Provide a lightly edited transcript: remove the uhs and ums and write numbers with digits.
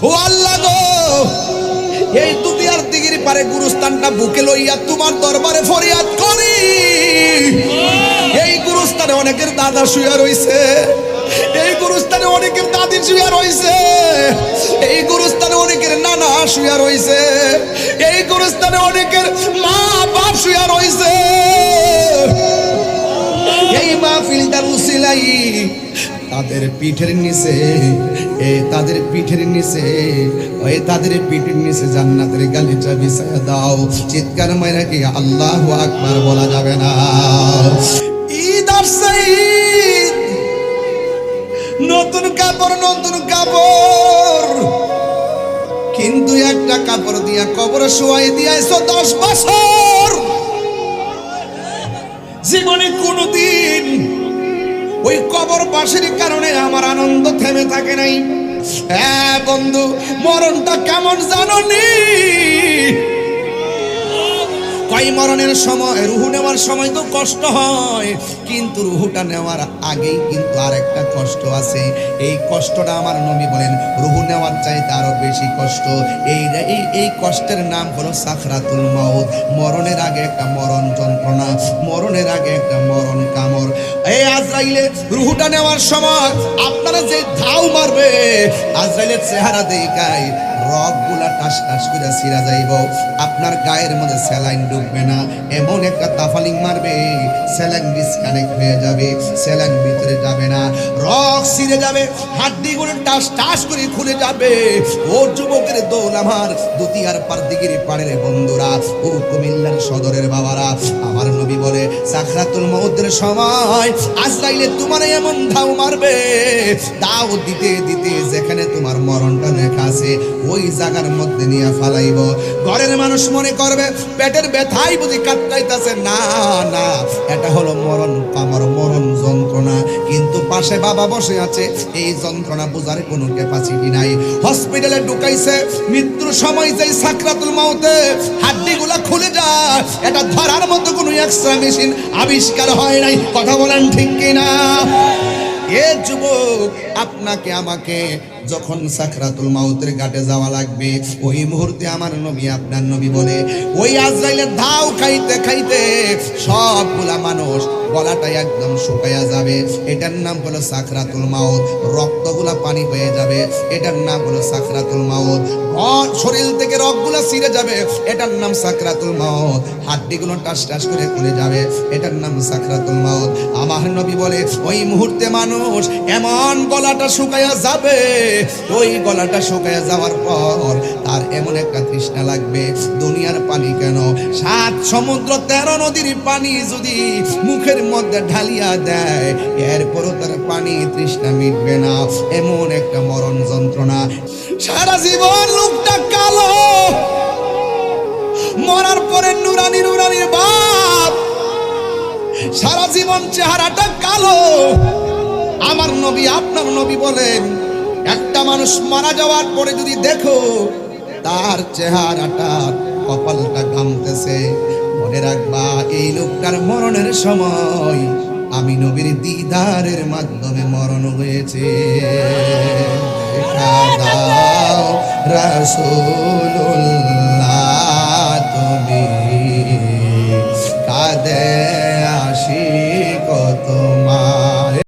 ও আল্লাহ গো, এই দুনিয়ার দিগির পারে গুরুস্থানটা বুকে লইয়া তোমার দরবারে ফরিয়াদ করি। এই গুরুস্থানে অনেকের দাদা শুয়ে রইছে, এই গুরুস্থানে অনেকের দাদি শুয়ে রইছে, এই গুরুস্থানে অনেকের নানা শুয়ে রইছে, এই গুরুস্থানে অনেকের মা বাপ শুয়ে রইছে। এই মাহফিলটার উসিলাই তাদের পিঠের নিচে, তাদের পিঠের নিচে, তাদের পিঠের নিচে জান্নাতের গালিচা বিছায়া দাও। চিৎকার মাইরা কি আল্লাহু আকবার বলা যাবে না? ঈদ আসছে, ঈদ, নতুন কাপড়, নতুন কাপড়, কিন্তু একটা কাপড় দিয়া কবর শোয়াই দিয়েছো 10 বছর। জীবনে কোনোদিন ওই কবর বাসের কারণে আমার আনন্দ থেমে থাকে নাই। হ্যাঁ বন্ধু, মরণটা কেমন জানোনি? কই মরণের সময়, রুহু নেওয়ার সময় তো কষ্ট হয়, কিন্তু রুহুটা নেওয়ার আগেই কিন্তু আরেকটা কষ্ট আছে। এই কষ্টটা আমার নবী বলেন রুহু নেওয়ার চাইতে আরো বেশি কষ্ট। এই কষ্টের নাম হলো সাকরাতুল মাউত। মরণের আগে একটা মরণ যন্ত্রণা, মরণের আগে একটা মরণ কামড়। এই আজরাইলে রুহুটা নেওয়ার সময় আপনারা যে ধাও মারবে, আজরাইলের চেহারা দেখায় রগগুলা টাস টাস করে ছিঁড়া যাইব, আপনার গায়ের মধ্যে স্যালাইন ঢুকবে না, এমন একটা তাফালিং মারবে স্যালাইন ডিসকানেক্ট হয়ে যাবে, স্যালাইন ভিতরে যাবে না, রগ ছিঁড়ে যাবে, হাড্ডিগুলো টাস টাস করে খুলে যাবে। ও যুবকের দৌল আমার দুতিয়ার পার দিগির পাড়ের বন্ধুরা, ও কুমিল্লার সদরের বাবারা, আমার নবী বলে সাকরাতুল মউতের সময় আজরাইলে তোমার এমন ধাও মারবে, দাও দিতে দিতে যেখানে তোমার মরণটা লেখা আছে ওই জায়গার মধ্যে নিয়ে ফালাইব। ঘরের মানুষ মনে করবে পেটের ব্যথাই বুঝি কাটতাইতেছে, না না, এটা হলো মরণ কামড়, মরণ যন্ত্রণা। কিন্তু পাশে বাবা বসে আছে, এই যন্ত্রণা বোঝার কোনো ক্যাপাসিটি নাই। হসপিটালে ঢুকাইছে, মৃত্যুর সময় যেই সাকরাতুল মাউতে হাড্ডিগুলা খুলে যায়, এটা ধরার মতো কোনো এক্সট্রা মেশিন আবিষ্কার হয় নাই। কথা বলেন ঠিক কিনা? এ যুবক, আপনাকে আমাকে যখন সাকরাতুল মাউতের ঘাটে যাওয়া লাগবে, ওই মুহূর্তে আমার নবী, আপনার নবী বলে ওই আজরাইলের ধাও খাইতে খাইতে সবগুলা মানুষ গলাটা একদম শুকায়া যাবে। এটার নাম হলো সাকরাতুল মাউত। রক্তগুলা পানি হয়ে যাবে, এটার নাম হলো সাকরাতুল মাউত। শরীর থেকে রক্তগুলা ছিঁড়ে যাবে, এটার নাম সাকরাতুল মাউত। হাড্ডিগুলো টাস টাস করে খুলে যাবে, এটার নাম সাকরাতুল মাউত। আমার নবী বলে ওই মুহূর্তে মানুষ এমন গলাটা শুকায়া যাবে, ওই গলাটা শুকায়া যাওয়ার পর তার এমন একটা তৃষ্ণা লাগবে, দুনিয়ার পানি কেন 7 সমুদ্র 13 নদীর পানি যদি মুখের মধ্যে ঢালিয়া দেয়, এরপরও তার পানি তৃষ্ণা মিটবে না। এমন একটা মরণ যন্ত্রণা। সারা জীবন লোকটা কালো, মরার পরে নুরানি নুরানির বাপ, সারা জীবন চেহারাটা কালো। আমার নবী, আপনার নবী বলেন একটা মানুষ মারা যাওয়ার পরে যদি দেখো তার চেহারাটা, কপালটা ঘামতেছে, মনে রাখবা এই লোকটার মরণের সময় আমি নবীর দিদারের মাধ্যমে মরণ হয়েছে। দেখা দাও রাসূলুল্লাহ, তুমি কাঁদে